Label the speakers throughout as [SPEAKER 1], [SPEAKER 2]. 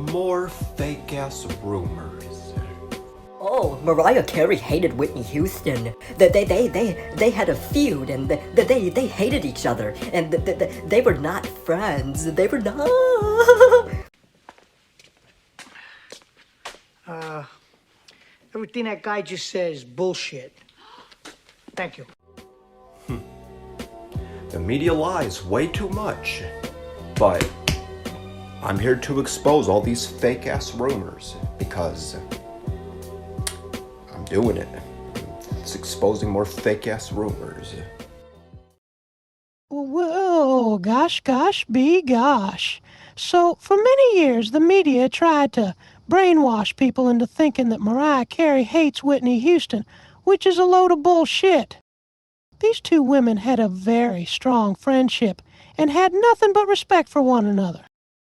[SPEAKER 1] More fake-ass rumors.
[SPEAKER 2] Oh, Mariah Carey hated Whitney Houston. They had a feud, and they hated each other, and they were not friends. They were not.
[SPEAKER 3] Everything that guy just says, bullshit. Thank you.
[SPEAKER 1] The media lies way too much. But I'm here to expose all these fake-ass rumors because I'm doing it. It's exposing more fake-ass rumors.
[SPEAKER 4] Whoa, gosh, gosh. So, for many years, the media tried to brainwash people into thinking that Mariah Carey hates Whitney Houston, which is a load of bullshit. These two women had a very strong friendship and had nothing but respect for one another.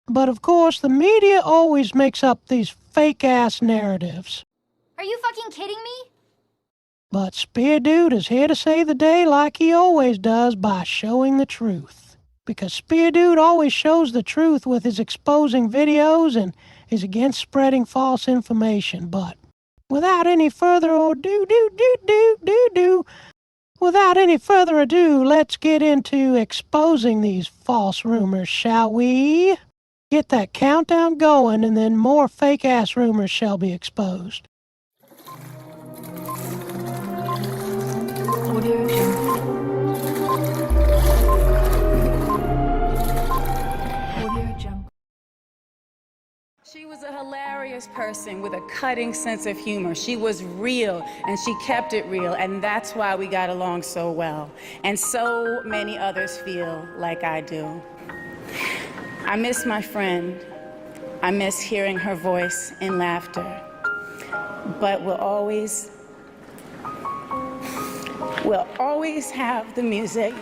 [SPEAKER 4] But of course, the media always makes up these fake-ass narratives.
[SPEAKER 5] Are you fucking kidding me?
[SPEAKER 4] But Spear Dude is here to save the day like he always does by showing the truth. Because Spear Dude always shows the truth with his exposing videos and is against spreading false information. But without any further ado, let's get into exposing these false rumors, shall we? Get that countdown going, and then more fake-ass rumors shall be exposed.
[SPEAKER 6] Audio Jungle.
[SPEAKER 7] She was a hilarious person with a cutting sense of humor. She was real, and she kept it real, and that's why we got along so well. And so many others feel like I do. I miss my friend. I miss hearing her voice in laughter. But we'll always have the music.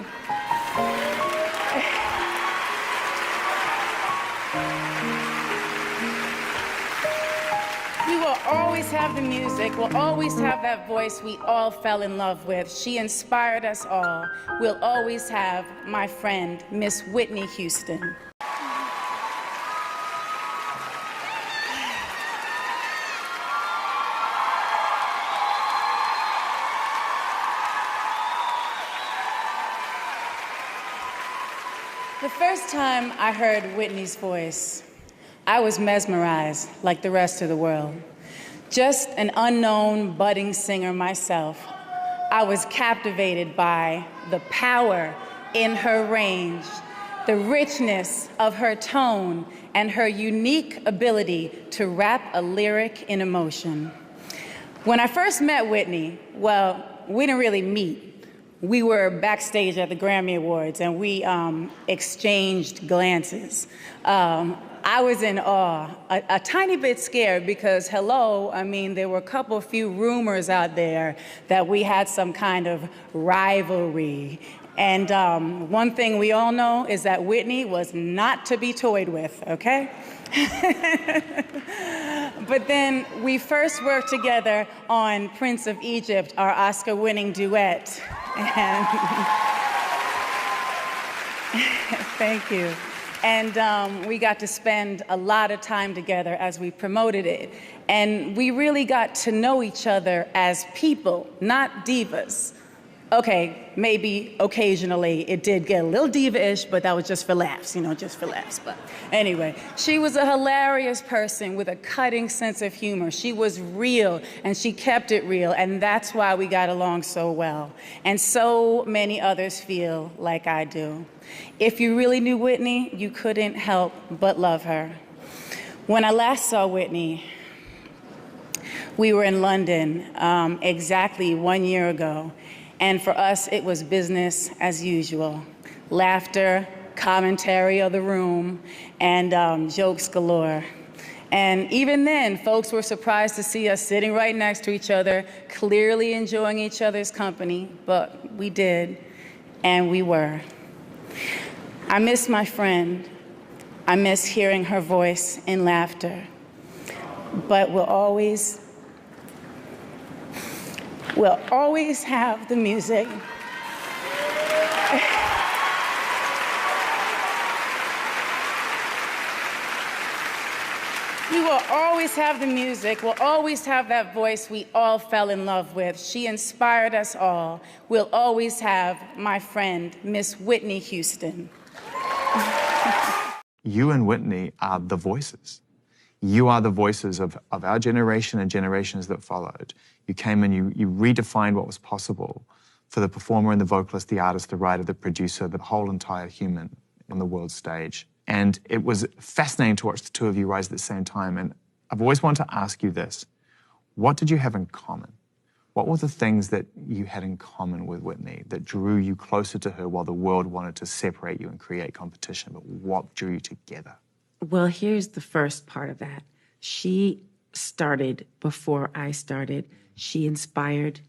[SPEAKER 7] We will always have the music. We'll always have that voice we all fell in love with. She inspired us all. We'll always have my friend, Miss Whitney Houston. The first time I heard Whitney's voice, I was mesmerized like the rest of the world. Just an unknown budding singer myself, I was captivated by the power in her range, the richness of her tone, and her unique ability to wrap a lyric in emotion. When I first met Whitney, well, we didn't really meet. We were backstage at the Grammy Awards, and we exchanged glances. I was in awe, a tiny bit scared because, there were a few rumors out there that we had some kind of rivalry. And one thing we all know is that Whitney was not to be toyed with, okay? But then we first worked together on Prince of Egypt, our Oscar-winning duet. And thank you. And we got to spend a lot of time together as we promoted it. And we really got to know each other as people, not divas. Okay, maybe occasionally it did get a little diva-ish, but that was just for laughs, just for laughs. But anyway, she was a hilarious person with a cutting sense of humor. She was real, and she kept it real, and that's why we got along so well. And so many others feel like I do. If you really knew Whitney, you couldn't help but love her. When I last saw Whitney, we were in London exactly 1 year ago. And for us, it was business as usual. Laughter, commentary of the room, and jokes galore. And even then, folks were surprised to see us sitting right next to each other, clearly enjoying each other's company, but we did, and we were. I miss my friend. I miss hearing her voice in laughter. But we'll always have the music. We will always have the music. We'll always have that voice we all fell in love with. She inspired us all. We'll always have my friend, Miss Whitney Houston.
[SPEAKER 8] You and Whitney are the voices. You are the voices of our generation and generations that followed. You came and you redefined what was possible for the performer and the vocalist, the artist, the writer, the producer, the whole entire human on the world stage. And it was fascinating to watch the two of you rise at the same time. And I've always wanted to ask you this. What did you have in common? What were the things that you had in common with Whitney that drew you closer to her while the world wanted to separate you and create competition? But what drew you together?
[SPEAKER 9] Well, here's the first part of that. She started before I started. She inspired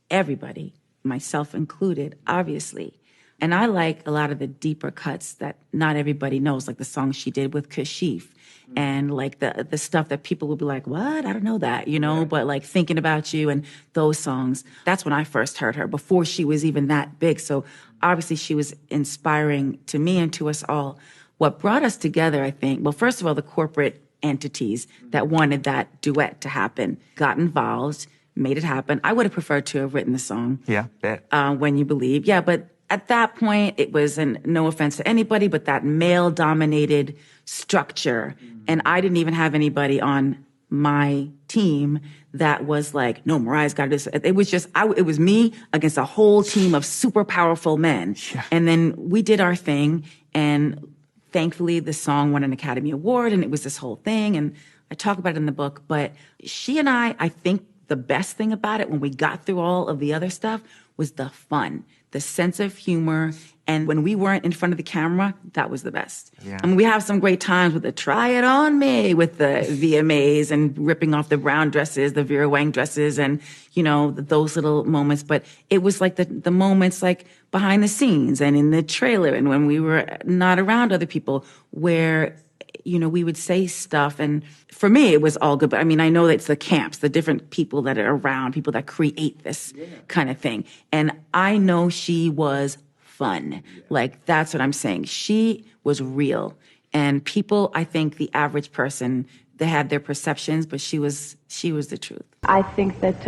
[SPEAKER 9] everybody, myself included, obviously. And I like a lot of the deeper cuts that not everybody knows, like the song she did with Kashif. And like the stuff that people will be like, what? I don't know that, you know? But like Thinking About You and those songs, that's when I first heard her, before she was even that big. So obviously she was inspiring to me and to us all. What brought us together, I think, well, first of all, the corporate entities that wanted that duet to happen got involved, made it happen. I would have preferred to have written the song.
[SPEAKER 8] Yeah, bet.
[SPEAKER 9] When You Believe. Yeah, but at that point, it was, and no offense to anybody, but that male-dominated structure. And I didn't even have anybody on my team that was like, no, Mariah's got to do this. It was just, it was me against a whole team of super powerful men. Yeah. And then we did our thing, and thankfully the song won an Academy Award, and it was this whole thing. And I talk about it in the book, but she and I think the best thing about it when we got through all of the other stuff was the fun, the sense of humor. And when we weren't in front of the camera, that was the best. Yeah. I mean, we have some great times with the Try It On Me with the VMAs and ripping off the brown dresses, the Vera Wang dresses, and, you know, those little moments. But it was like the moments like behind the scenes and in the trailer and when we were not around other people where, you know, we would say stuff. And for me, it was all good. But I mean, I know that it's the camps, the different people that are around, people that create this kind of thing. And I know she was fun. Like, that's what I'm saying. She was real. And people, I think the average person, they had their perceptions, but she was the truth.
[SPEAKER 6] I think that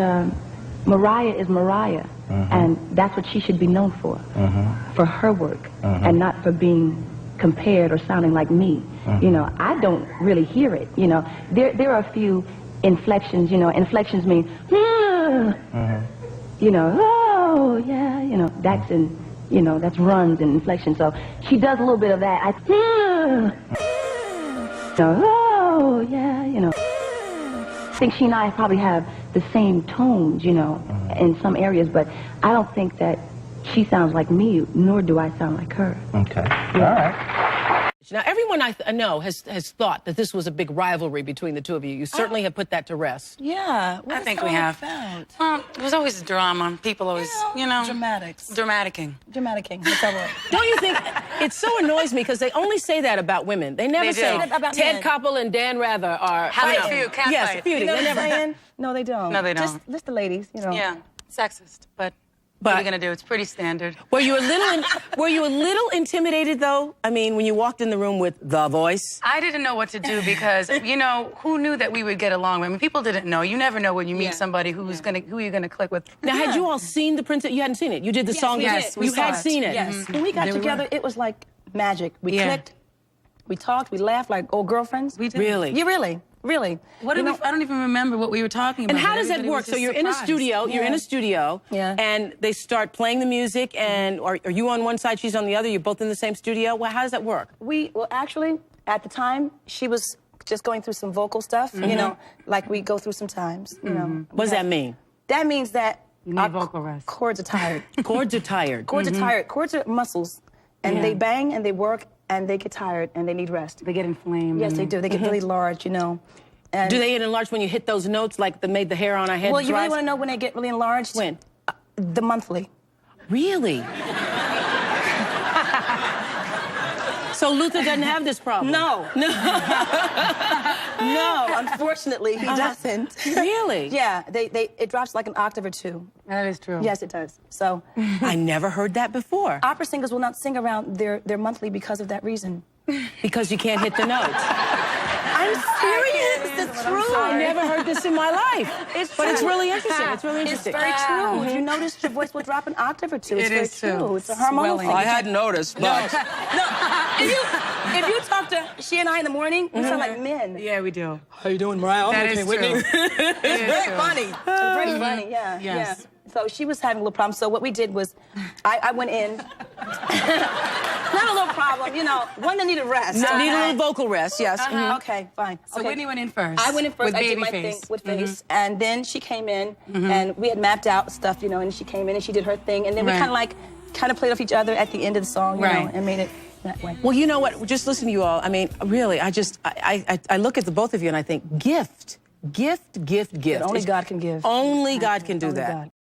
[SPEAKER 6] Mariah is Mariah, and that's what she should be known for her work, and not for being compared or sounding like me. You know, I don't really hear it. You know, there are a few inflections. You know, inflections mean, you know, oh yeah, you know, that's in, you know, that's runs and inflections. So she does a little bit of that. Oh yeah, you know. I think she and I probably have the same tones, you know, in some areas, but I don't think that she sounds like me, nor do I sound like her.
[SPEAKER 10] Okay.
[SPEAKER 6] Yeah.
[SPEAKER 10] All right.
[SPEAKER 11] Now, everyone I know has thought that this was a big rivalry between the two of you. You certainly have put that to rest.
[SPEAKER 12] Yeah.
[SPEAKER 7] I think we have. Well, it was always drama. People always, you know.
[SPEAKER 12] Dramatics.
[SPEAKER 7] Dramaticking.
[SPEAKER 12] That's all right.
[SPEAKER 11] Don't you think it so annoys me because they only say that about women. They never say
[SPEAKER 12] about
[SPEAKER 11] Ted
[SPEAKER 12] men.
[SPEAKER 11] Koppel and Dan Rather are
[SPEAKER 7] Feud, can't
[SPEAKER 11] yes,
[SPEAKER 7] fight.
[SPEAKER 11] feuding.
[SPEAKER 12] You know
[SPEAKER 11] They
[SPEAKER 12] what I'm
[SPEAKER 11] never.
[SPEAKER 12] saying? No, they don't.
[SPEAKER 7] No, they don't.
[SPEAKER 12] Just the ladies, you know.
[SPEAKER 7] Yeah, sexist, but what are you gonna do? It's pretty standard.
[SPEAKER 11] Were you a little intimidated though? I mean, when you walked in the room with the voice.
[SPEAKER 7] I didn't know what to do because, you know, who knew that we would get along? I mean, people didn't know. You never know when you meet somebody who you're gonna click with.
[SPEAKER 11] Now, had you all seen the Princess? You hadn't seen it. You did the song.
[SPEAKER 7] Yes, we
[SPEAKER 11] you
[SPEAKER 7] saw
[SPEAKER 11] had
[SPEAKER 7] it.
[SPEAKER 11] seen it.
[SPEAKER 12] Yes. When we got together, it was like magic. We clicked, we talked, we laughed like old girlfriends.
[SPEAKER 7] We did.
[SPEAKER 11] Really?
[SPEAKER 12] Yeah, really.
[SPEAKER 7] What did I don't even remember what we were talking about.
[SPEAKER 11] And how does that work? So you're in a studio, and they start playing the music, and are you on one side, she's on the other, you're both in the same studio? Well, how does that work?
[SPEAKER 12] Well, actually, at the time, she was just going through some vocal stuff, you know, like we go through sometimes, you know.
[SPEAKER 11] What does that mean?
[SPEAKER 12] That means that
[SPEAKER 7] you need vocal rest.
[SPEAKER 12] Cords are tired.
[SPEAKER 11] Chords are tired.
[SPEAKER 12] Cords are tired. Cords are muscles, and they bang and they work and they get tired and they need rest.
[SPEAKER 7] They get inflamed.
[SPEAKER 12] Yes, they do. They get really large, you know. And
[SPEAKER 11] do they get enlarged when you hit those notes, like that made the hair on our head?
[SPEAKER 12] Well, you really want to know when they get really enlarged?
[SPEAKER 11] When?
[SPEAKER 12] The monthly.
[SPEAKER 11] Really? So Luther doesn't have this problem?
[SPEAKER 12] No. No, unfortunately, he doesn't.
[SPEAKER 11] Really?
[SPEAKER 12] Yeah, it drops like an octave or two.
[SPEAKER 7] That is true.
[SPEAKER 12] Yes, it does. So
[SPEAKER 11] I never heard that before.
[SPEAKER 12] Opera singers will not sing around their monthly because of that reason.
[SPEAKER 11] Because you can't hit the notes.
[SPEAKER 12] I'm serious. It's true.
[SPEAKER 11] I never heard this in my life.
[SPEAKER 12] It's
[SPEAKER 11] But it's
[SPEAKER 12] true.
[SPEAKER 11] really interesting. It's really
[SPEAKER 12] It's
[SPEAKER 11] interesting.
[SPEAKER 12] very true. If you notice, your voice will drop an octave or two. It's very true. It's a hormonal thing.
[SPEAKER 11] I
[SPEAKER 12] hadn't
[SPEAKER 11] noticed,
[SPEAKER 12] No, if you talk to she and I in the morning, we sound like men.
[SPEAKER 11] Yeah, we do.
[SPEAKER 3] How you doing, Mariah?
[SPEAKER 11] That is
[SPEAKER 3] Whitney.
[SPEAKER 12] It's very funny. It's very funny, yeah.
[SPEAKER 11] Yes.
[SPEAKER 12] Yeah. So she was having a little problem. So what we did was, I went in. Not a little problem, you know, one that needed rest.
[SPEAKER 11] Need a little vocal rest, yes.
[SPEAKER 12] Okay, fine.
[SPEAKER 9] So
[SPEAKER 12] okay.
[SPEAKER 9] Whitney went in first.
[SPEAKER 12] I went in first.
[SPEAKER 9] With
[SPEAKER 12] I did
[SPEAKER 9] baby
[SPEAKER 12] my
[SPEAKER 9] face.
[SPEAKER 12] thing with face, and then she came in, and we had mapped out stuff, you know, and she came in and she did her thing, and then we kind of played off each other at the end of the song, you know, and made it that way.
[SPEAKER 11] Well, you know what? Just listen to you all. I mean, really, I look at the both of you and I think, gift.
[SPEAKER 12] But only God can give.
[SPEAKER 11] Only God can do
[SPEAKER 12] Only
[SPEAKER 11] that.
[SPEAKER 12] God.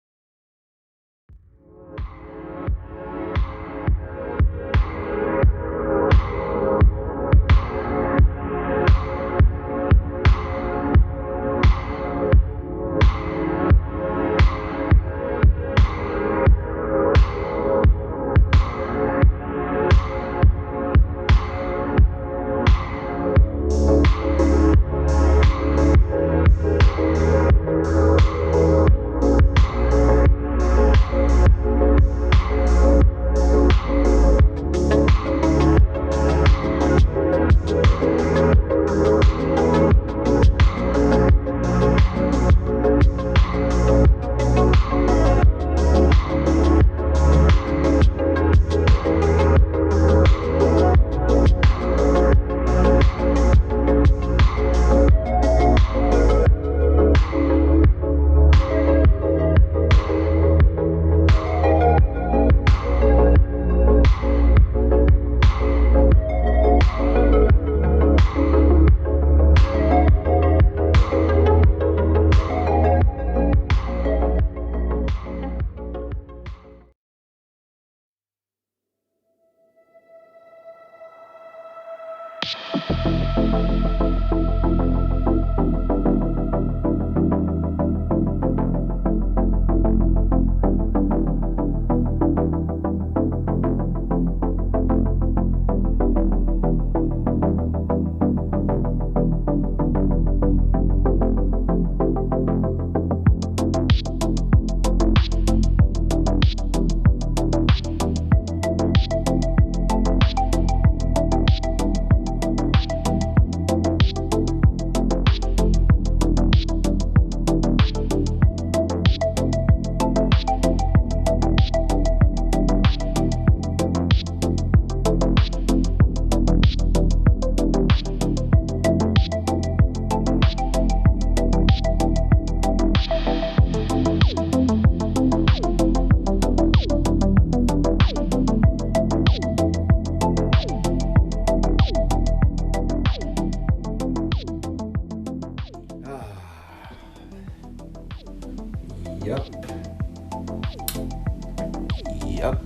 [SPEAKER 1] Yep.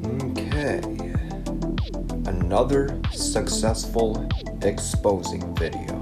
[SPEAKER 1] Okay. Another successful exposing video.